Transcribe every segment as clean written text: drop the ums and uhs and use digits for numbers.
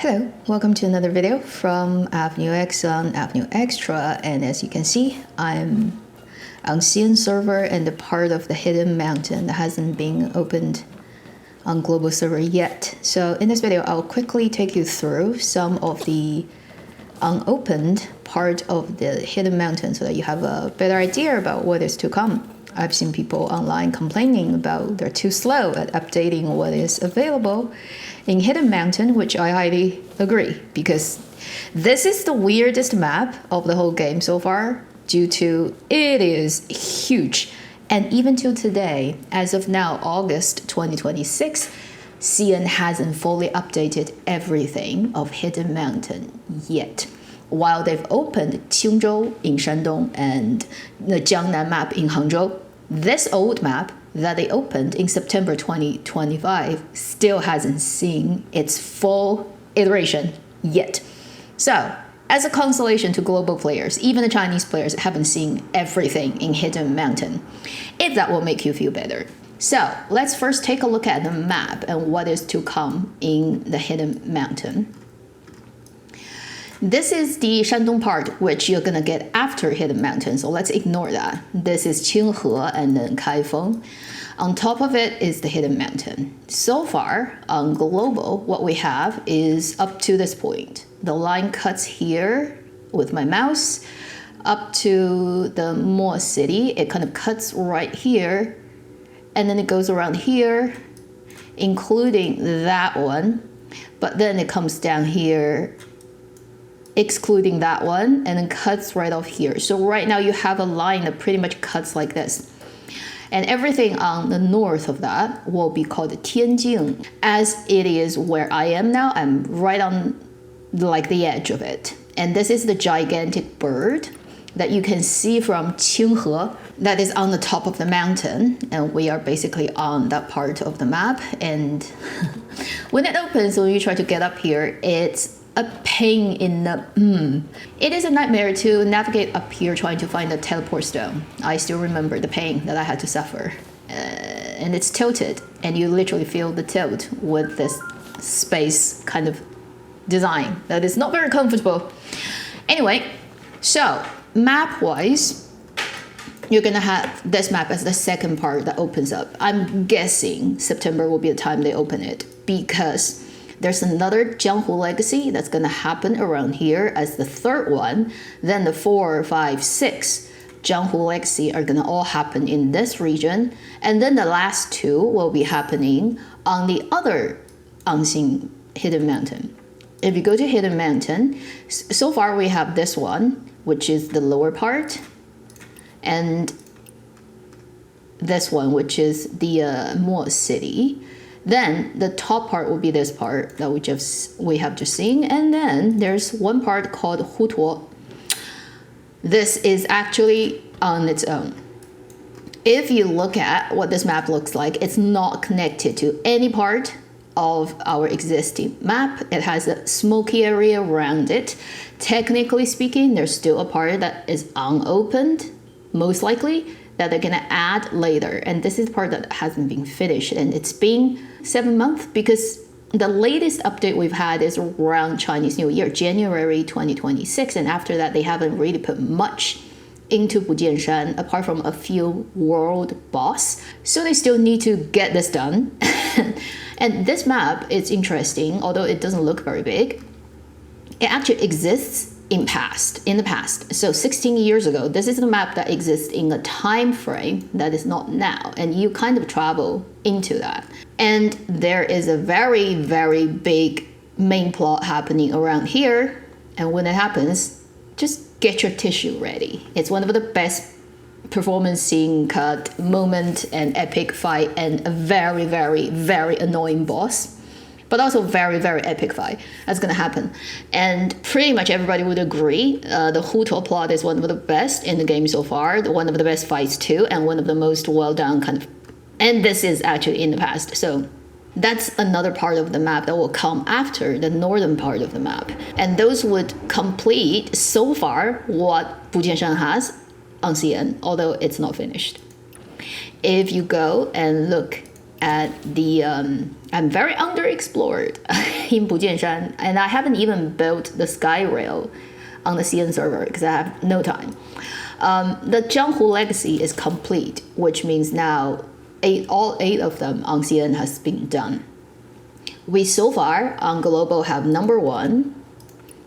Hello, welcome to another video from Avenue X on Avenue Extra, and as you can see, I'm on CN server and the part of the hidden mountain that hasn't been opened on global server yet. So in this video, I'll quickly take you through some of the unopened part of the hidden mountain so that you have a better idea about what is to come. I've seen people online complaining about they're too slow at updating what is available in Hidden Mountain, which I highly agree, because this is the weirdest map of the whole game so far due to it is huge. And even till today, as of now, August 2026, CN hasn't fully updated everything of Hidden Mountain yet. While they've opened Qingzhou in Shandong and the Jiangnan map in Hangzhou, this old map that they opened in September 2025 still hasn't seen its full iteration yet. So, as a consolation to global players, even the Chinese players haven't seen everything in Hidden Mountain, if that will make you feel better. So, let's first take a look at the map and what is to come in the Hidden Mountain. This is the Shandong part, which you're gonna get after Hidden Mountain, so let's ignore that. This is Qinghe and then Kaifeng. On top of it is the Hidden Mountain. So far, on global, what we have is up to this point. The line cuts here with my mouse, up to the Mo City. It kind of cuts right here, and then it goes around here, including that one, but then it comes down here, excluding that one, and then cuts right off here. So right now you have a line that pretty much cuts like this. And everything on the north of that will be called Tianjing. As it is where I am now, I'm right on like the edge of it. And this is the gigantic bird that you can see from Qinghe that is on the top of the mountain. And we are basically on that part of the map. And when it opens, when you try to get up here, it's a pain in the It is a nightmare to navigate up here trying to find the teleport stone. I still remember the pain that I had to suffer. And it's tilted, and you literally feel the tilt with this space kind of design that is not very comfortable. Anyway, so map-wise, you're gonna have this map as the second part that opens up. I'm guessing September will be the time they open it, because there's another Jiang Hu Legacy that's going to happen around here as the third one. Then the 4, 5, 6 Jiang Hu Legacy are going to all happen in this region. And then the last two will be happening on the other unseen Hidden Mountain. If you go to Hidden Mountain, so far we have this one, which is the lower part, and this one, which is the Mo City. Then the top part will be this part that we have just seen, and then there's one part called Hutuo. This is actually on its own. If you look at what this map looks like, it's not connected to any part of our existing map. It has a smoky area around it. Technically speaking, there's still a part that is unopened, most likely, that they're gonna add later. And this is the part that hasn't been finished, and it's been 7 months because the latest update we've had is around Chinese New Year, January 2026, and after that they haven't really put much into Bujianshan apart from a few world boss. So they still need to get this done. And this map is interesting, although it doesn't look very big. It actually exists in the past. So 16 years ago, this is the map that exists in a time frame that is not now, and you kind of travel into that. And there is a very, very big main plot happening around here, and when it happens, just get your tissue ready. It's one of the best performance scene cut moment and epic fight, and a very, very, very annoying boss, but also very, very epic fight that's gonna happen. And pretty much everybody would agree the Hutuo plot is one of the best in the game so far, one of the best fights too, and one of the most well done kind of, and this is actually in the past. So that's another part of the map that will come after the northern part of the map. And those would complete so far what Bujianshan has on CN, although it's not finished. If you go and look at the I'm very underexplored in 不见山, and I haven't even built the sky rail on the CN server because I have no time. The Jiang Hu Legacy is complete, which means now all 8 of them on CN has been done. We so far on global have number 1,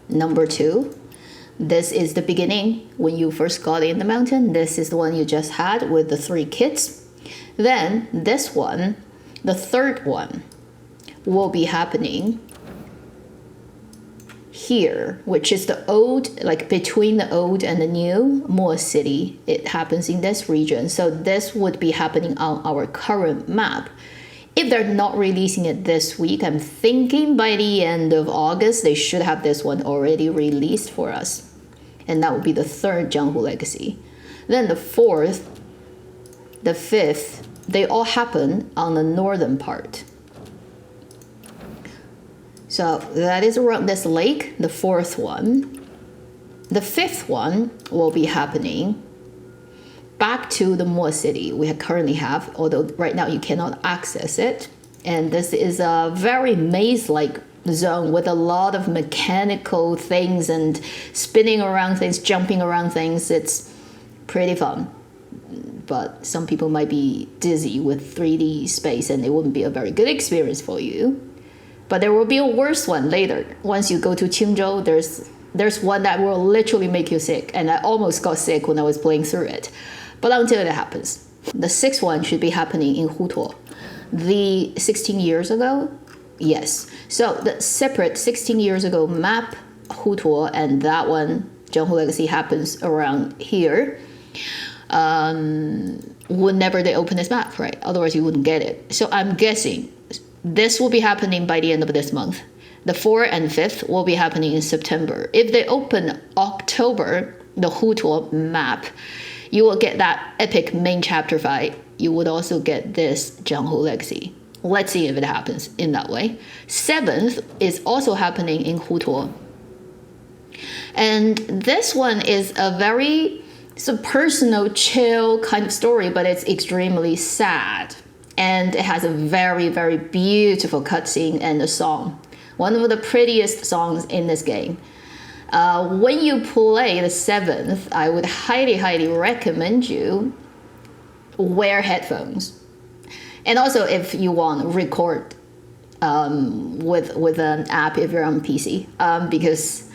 number 2. This is the beginning when you first got in the mountain. This is the one you just had with the 3 kits. Then this one, the third one, will be happening here, which is the old, like between the old and the new Mo City. It happens in this region. So this would be happening on our current map. If they're not releasing it this week, I'm thinking by the end of August, they should have this one already released for us. And that would be the 3rd Jiang Hu Legacy. Then the 4th, the 5th, they all happen on the northern part. So that is around this lake, the 4th one. The 5th one will be happening back to the Mo City we currently have, although right now you cannot access it. And this is a very maze-like zone with a lot of mechanical things and spinning around things, jumping around things. It's pretty fun. But some people might be dizzy with 3D space and it wouldn't be a very good experience for you. But there will be a worse one later. Once you go to Qingzhou, there's one that will literally make you sick. And I almost got sick when I was playing through it. But until it happens. The 6th one should be happening in Hutuo. The 16 years ago, yes. So the separate 16 years ago map, Hutuo, and that one, Jiang Hu Legacy, happens around here. Whenever they open this map, right? Otherwise you wouldn't get it. So I'm guessing this will be happening by the end of this month. The 4th and 5th will be happening in September. If they open October, the Hutuo map, you will get that epic main chapter fight. You would also get this Jiang Hu Legacy. Let's see if it happens in that way. 7th is also happening in Hutuo. And this one is a very personal, chill kind of story, but it's extremely sad. And it has a very, very beautiful cutscene and a song. One of the prettiest songs in this game. When you play the 7th, I would highly, highly recommend you wear headphones. And also if you want, record with an app if you're on PC. Because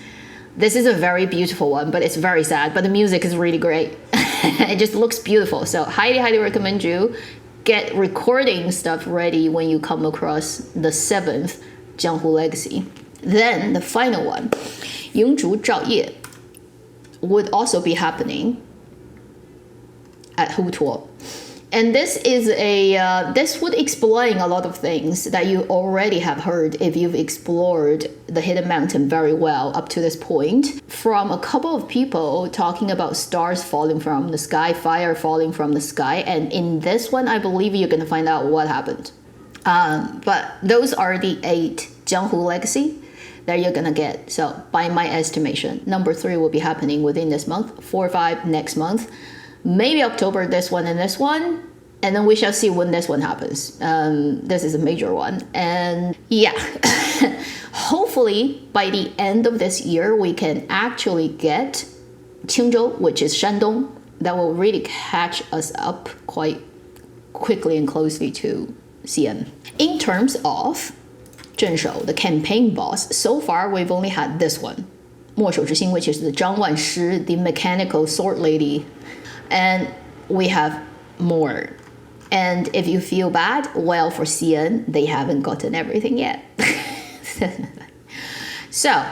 this is a very beautiful one, but it's very sad. But the music is really great. It just looks beautiful. So highly, highly recommend you get recording stuff ready when you come across the 7th Jiang Hu Legacy. Then the final one, 营主照夜, would also be happening at Hutuo. And this is this would explain a lot of things that you already have heard if you've explored the Hidden Mountain very well up to this point. From a couple of people talking about stars falling from the sky, fire falling from the sky, and in this one, I believe you're going to find out what happened. But those are the 8 Jiang Hu Legacy that you're going to get. So by my estimation, number 3 will be happening within this month, 4, 5 next month. Maybe October, this one and this one. And then we shall see when this one happens. This is a major one. And yeah, hopefully by the end of this year, we can actually get Qingzhou, which is Shandong. That will really catch us up quite quickly and closely to CN. In terms of 镇守, the campaign boss, so far we've only had this one. 墨守之心, which is the Zhang Wanshi, the mechanical sword lady. And we have more. And if you feel bad, well, for CN, they haven't gotten everything yet. So,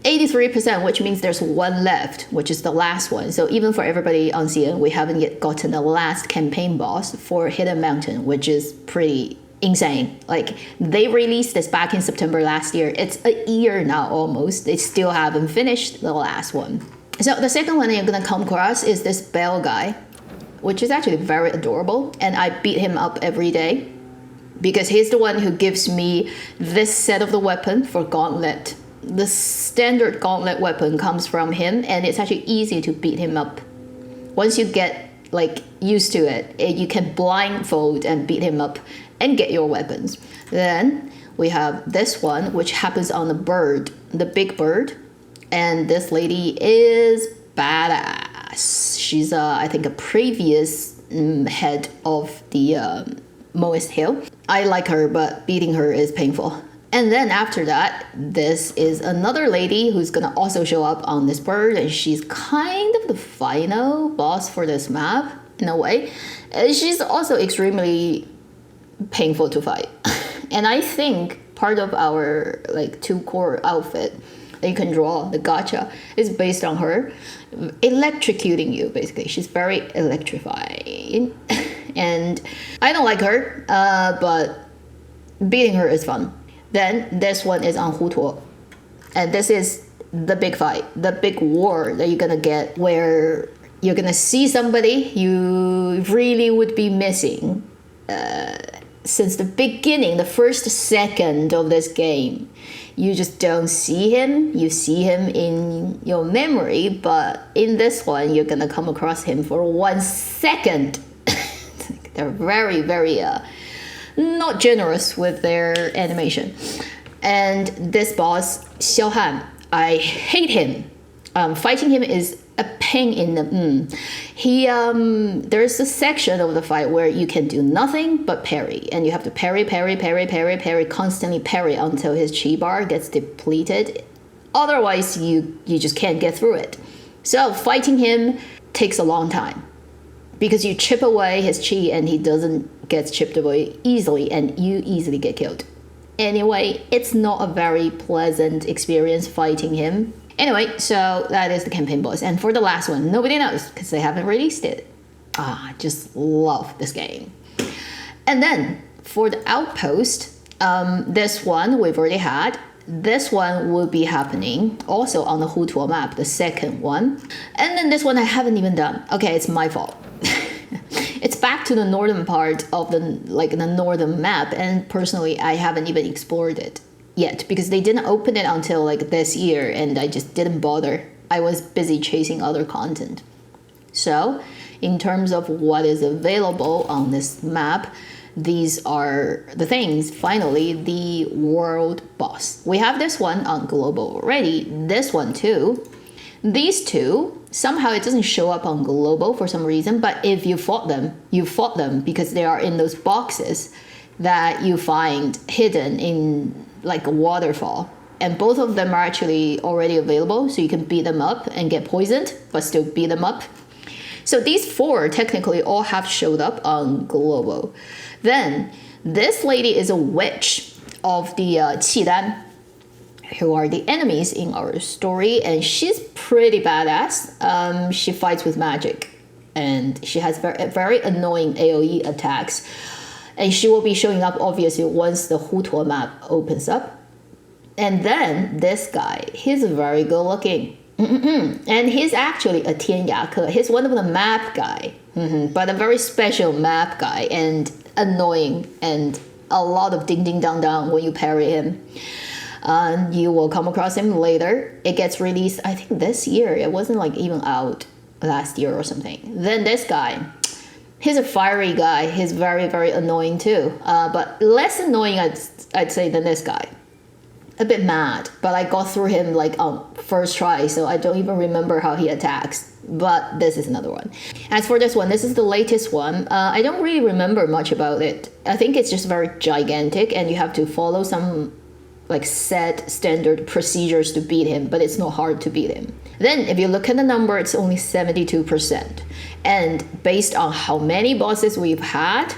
83%, which means there's one left, which is the last one. So even for everybody on CN, we haven't yet gotten the last campaign boss for Hidden Mountain, which is pretty insane. Like, they released this back in September last year. It's a year now almost. They still haven't finished the last one. So the second one that you're going to come across is this bell guy, which is actually very adorable. And I beat him up every day because he's the one who gives me this set of the weapon for Gauntlet. The standard Gauntlet weapon comes from him, and it's actually easy to beat him up. Once you get used to it, you can blindfold and beat him up and get your weapons. Then We have this one, which happens on the bird, the big bird. And this lady is badass. She's, I think, a previous head of the Moist Hill. I like her, but beating her is painful. And then after that, this is another lady who's gonna also show up on this bird, and she's kind of the final boss for this map in a way. And she's also extremely painful to fight. And I think part of our like 2 core outfit that you can draw, the gacha, is based on her electrocuting you, basically. She's very electrifying. And I don't like her, but beating her is fun. Then this one is on Hutuo. And this is the big fight, the big war that you're gonna get, where you're gonna see somebody you really would be missing since the beginning, the first second of this game. You just don't see him. You see him in your memory, but in this one, you're gonna come across him for 1 second. They're very, very not generous with their animation. And this boss, Xiao Han, I hate him. Fighting him is a pain in the there's a section of the fight where you can do nothing but parry, and you have to parry, constantly parry until his chi bar gets depleted. Otherwise, you just can't get through it. So fighting him takes a long time because you chip away his chi and he doesn't get chipped away easily, and you easily get killed. Anyway, it's not a very pleasant experience fighting him. Anyway, so that is the campaign boss. And for the last one, nobody knows because they haven't released it. I just love this game. And then for the Outpost, this one we've already had. This one will be happening also on the Hutuo map, the second one. And then this one I haven't even done. Okay, it's my fault. It's back to the northern part of the northern map, and personally I haven't even explored it yet because they didn't open it until like this year, and I just didn't bother. I was busy chasing other content. So in terms of what is available on this map, these are the things. Finally, the world boss. We have this one on global already, this one too. These two, somehow it doesn't show up on global for some reason, but if you fought them because they are in those boxes that you find hidden in like a waterfall. And both of them are actually already available, so you can beat them up and get poisoned, but still beat them up. So these 4 technically all have showed up on global. Then this lady is a witch of the Qidan, who are the enemies in our story, and she's pretty badass. She fights with magic, and she has very annoying AoE attacks. And she will be showing up obviously once the Hutuo map opens up. And then this guy, he's very good looking. And he's actually a Tianyake. He's one of the map guy, but a very special map guy, and annoying, and a lot of ding ding dang dang when you parry him. You will come across him later. It gets released, I think, this year. It wasn't like even out last year or something. Then this guy, he's a fiery guy. He's very, very annoying too. But less annoying, I'd say, than this guy. A bit mad, but I got through him like on first try, so I don't even remember how he attacks. But this is another one. As for this one, this is the latest one. I don't really remember much about it. I think it's just very gigantic, and you have to follow some like set standard procedures to beat him, but it's not hard to beat him. Then if you look at the number, it's only 72%. And based on how many bosses we've had,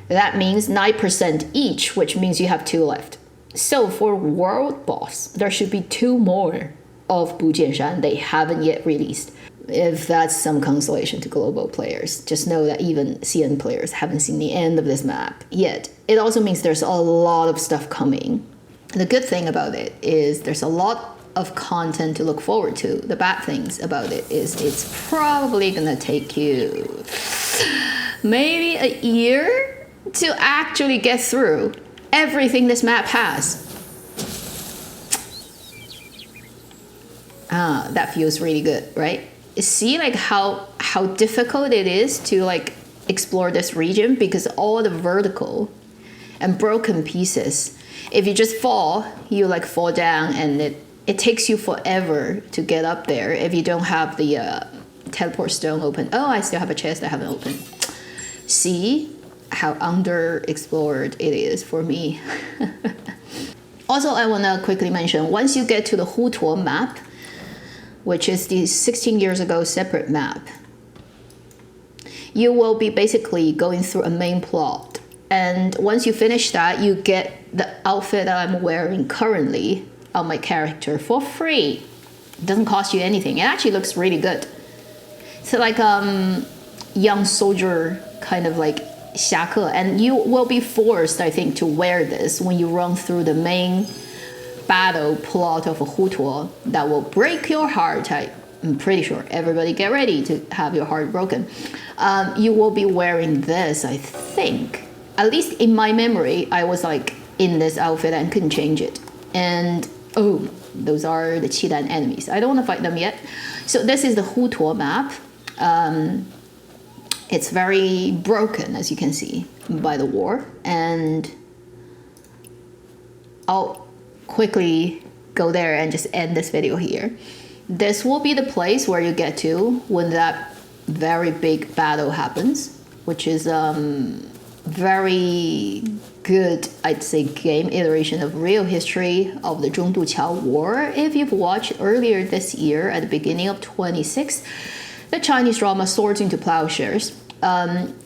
that means 9% each, which means you have 2 left. So for world boss, there should be 2 more of Bujianshan they haven't yet released. If that's some consolation to global players, just know that even CN players haven't seen the end of this map yet. It also means there's a lot of stuff coming. The good thing about it is there's a lot of content to look forward to. The bad things about it is it's probably gonna take you maybe a year to actually get through everything this map has. That feels really good, right? See like how difficult it is to like explore this region, because all the vertical and broken pieces If you just fall, you like fall down, and it takes you forever to get up there if you don't have the teleport stone open. Oh, I still have a chest I haven't opened. See how underexplored it is for me. Also, I want to quickly mention, once you get to the Hutuo map, which is the 16 years ago separate map, you will be basically going through a main plot. And once you finish that, you get the outfit that I'm wearing currently on my character for free. It doesn't cost you anything. It actually looks really good. So like young soldier kind of like 侠客, and you will be forced, I think, to wear this when you run through the main battle plot of a Hutuo that will break your heart. I'm pretty sure. Everybody get ready to have your heart broken. You will be wearing this, I think. At least in my memory, I was like in this outfit and couldn't change it. And oh, those are the Qidan enemies. I don't want to fight them yet. So this is the Hutuo map. It's very broken, as you can see, by the war. And I'll quickly go there and just end this video here. This will be the place where you get to when that very big battle happens, which is very good, I'd say, game iteration of real history of the Zhongduqiao War. If you've watched earlier this year, at the beginning of 26, the Chinese drama Swords into Plowshares,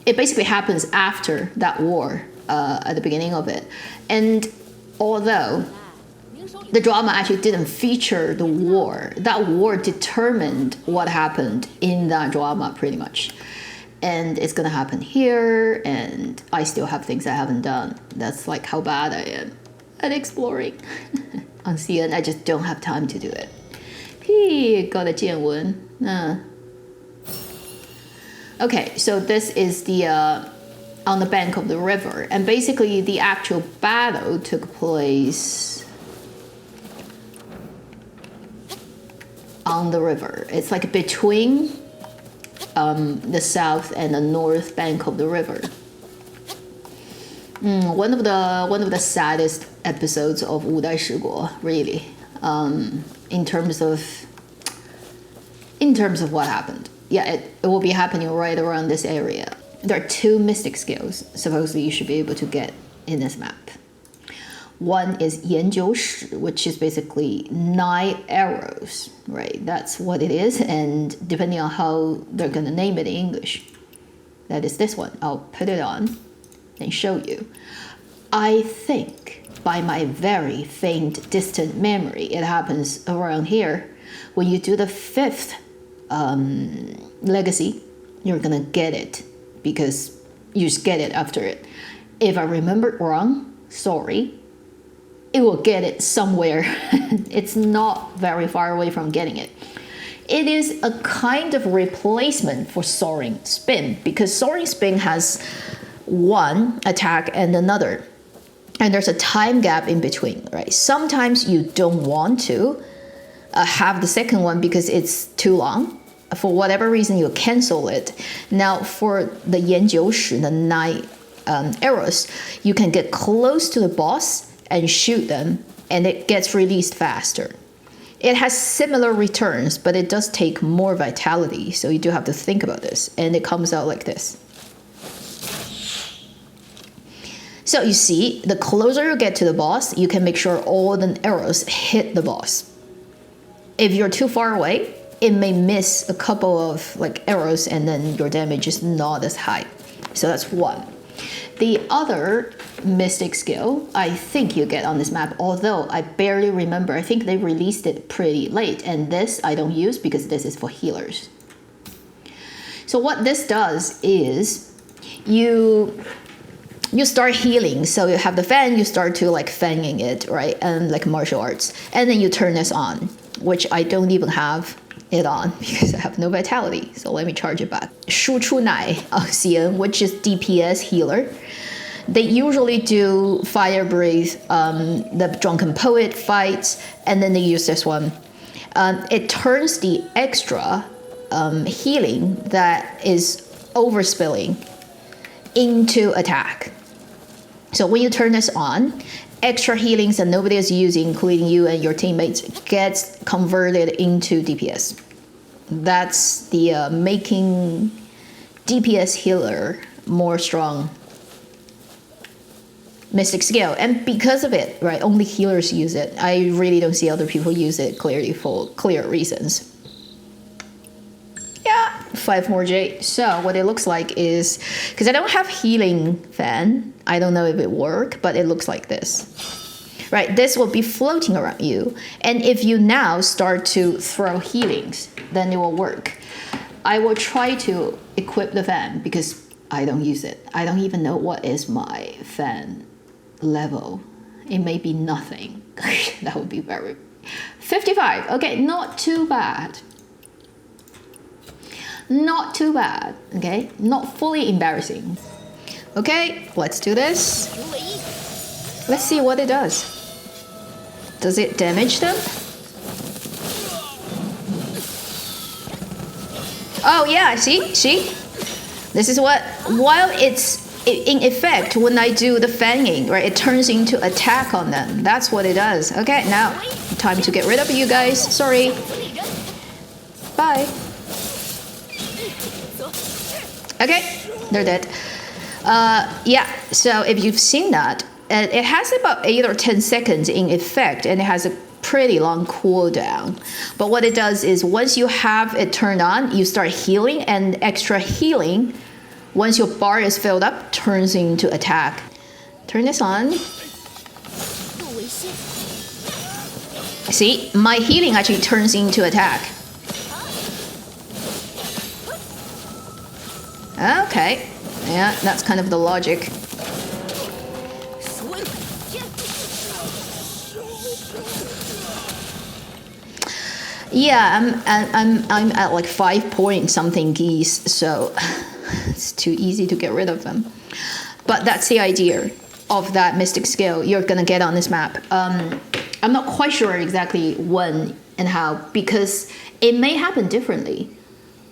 it basically happens after that war, at the beginning of it. And although the drama actually didn't feature the war, that war determined what happened in that drama pretty much. And it's gonna happen here, and I still have things I haven't done. That's like how bad I am at exploring. On CN, I just don't have time to do it. Got a Jiang Hu. Okay, so this is the on the bank of the river, and basically the actual battle took place on the river. It's like between the south and the north bank of the river. One of the saddest episodes of 五代十国, really, in terms of what happened. Yeah, it will be happening right around this area. There are 2 mystic skills supposedly you should be able to get in this map. One is 研究石, which is basically 9 arrows, right? That's what it is, and depending on how they're gonna name it in English, that is this one. I'll put it on and show you. I think, by my very faint, distant memory, it happens around here. When you do the 5th legacy, you're gonna get it, because you just get it after it. If I remembered wrong, sorry. It will get it somewhere. It's not very far away from getting it. It is a kind of replacement for Soaring Spin, because Soaring Spin has one attack and another, and there's a time gap in between, right? Sometimes you don't want to have the second one because it's too long. For whatever reason, you cancel it. Now, for the 研究石, the 9 arrows, you can get close to the boss and shoot them, and it gets released faster. It has similar returns, but it does take more vitality, so you do have to think about this. And it comes out like this. So you see, the closer you get to the boss, you can make sure all the arrows hit the boss. If you're too far away, it may miss a couple of like arrows, and then your damage is not as high. So that's one. The other mystic skill I think you get on this map, although I barely remember, I think they released it pretty late, and this I don't use because this is for healers. So what this does is you start healing. So you have the fan, you start to like fanging it, right? And like martial arts. And then you turn this on, which I don't even have it on because I have no vitality. So let me charge it back. 输出奶 CN, which is DPS healer. They usually do Fire Breathe, the Drunken Poet fights, and then they use this one. It turns the extra healing that is overspilling into attack. So when you turn this on, extra healings that nobody is using, including you and your teammates, gets converted into DPS. That's the making DPS healer more strong mystic skill. And because of it, right, only healers use it. I really don't see other people use it clearly for clear reasons. Yeah, 5 more jade. So what it looks like is, because I don't have healing fan, I don't know if it works, but it looks like this. Right, this will be floating around you. And if you now start to throw healings, then it will work. I will try to equip the fan because I don't use it. I don't even know what is my fan level. It may be nothing. That would be very... 55. Okay, not too bad. Not too bad. Okay, not fully embarrassing. Okay, let's do this. Let's see what it does. Does it damage them? Oh yeah, see? This is what, while it's in effect, when I do the fanging, right, it turns into attack on them. That's what it does. Okay, now, time to get rid of you guys. Sorry. Bye. Okay, they're dead. Yeah, so if you've seen that, it has about 8 or 10 seconds in effect, and it has a pretty long cooldown. But what it does is once you have it turned on, you start healing, and extra healing, once your bar is filled up, turns into attack. Turn this on. See, my healing actually turns into attack. Okay, yeah, that's kind of the logic. Yeah, I'm at like 5 point something geese, so it's too easy to get rid of them. But that's the idea of that mystic skill you're gonna get on this map. I'm not quite sure exactly when and how, because it may happen differently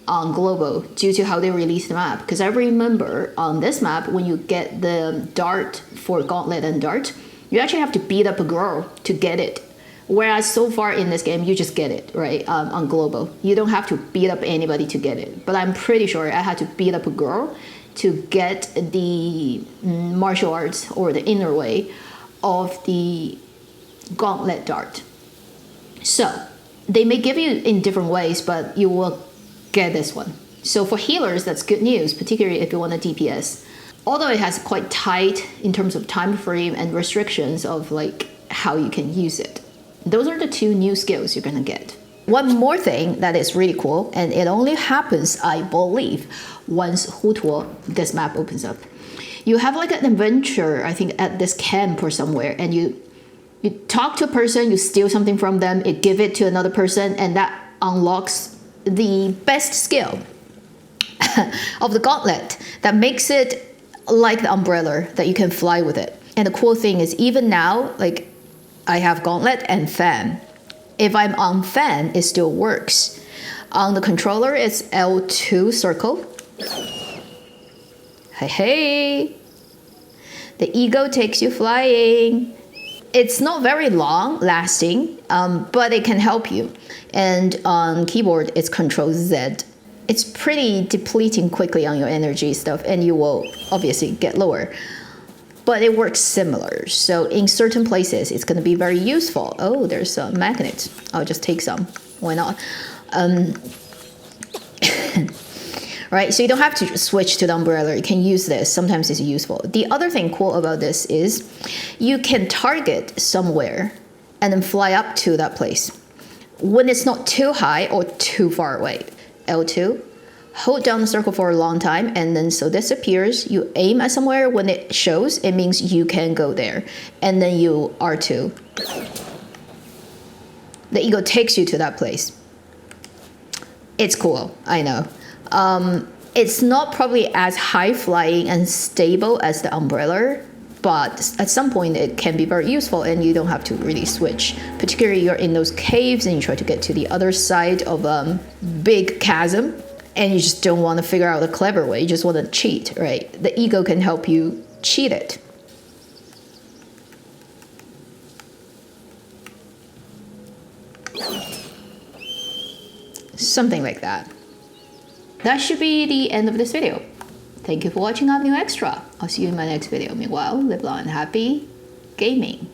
on global due to how they release the map. Because I remember on this map, when you get the dart for Gauntlet and dart, you actually have to beat up a girl to get it. Whereas so far in this game, you just get it, right, on global. You don't have to beat up anybody to get it. But I'm pretty sure I had to beat up a girl to get the martial arts or the inner way of the Gauntlet dart. So they may give you in different ways, but you will get this one. So for healers, that's good news, particularly if you want a DPS. Although it has quite tight in terms of time frame and restrictions of like how you can use it. Those are the 2 new skills you're gonna get. One more thing that is really cool, and it only happens, I believe, once Hutuo, this map opens up. You have like an adventure, I think, at this camp or somewhere, and you talk to a person, you steal something from them, it give it to another person, and that unlocks the best skill of the Gauntlet that makes it like the umbrella that you can fly with it. And the cool thing is, even now, like, I have Gauntlet and fan. If I'm on fan, it still works. On the controller, it's L2 circle. Hey. The ego takes you flying. It's not very long lasting, but it can help you. And on keyboard, it's Control Z. It's pretty depleting quickly on your energy stuff, and you will obviously get lower. But it works similar. So in certain places, it's going to be very useful. Oh, there's a magnet. I'll just take some. Why not? Right, so you don't have to switch to the umbrella. You can use this. Sometimes it's useful. The other thing cool about this is you can target somewhere and then fly up to that place. When it's not too high or too far away. L2. Hold down the circle for a long time, and then so this appears, you aim at somewhere, when it shows, it means you can go there. And then you R2. The ego takes you to that place. It's cool, I know. It's not probably as high flying and stable as the umbrella, but at some point it can be very useful and you don't have to really switch. Particularly you're in those caves and you try to get to the other side of a big chasm. And you just don't want to figure out a clever way. You just want to cheat, right? The ego can help you cheat it. Something like that. That should be the end of this video. Thank you for watching Avenue Extra. I'll see you in my next video. Meanwhile, live long and happy gaming.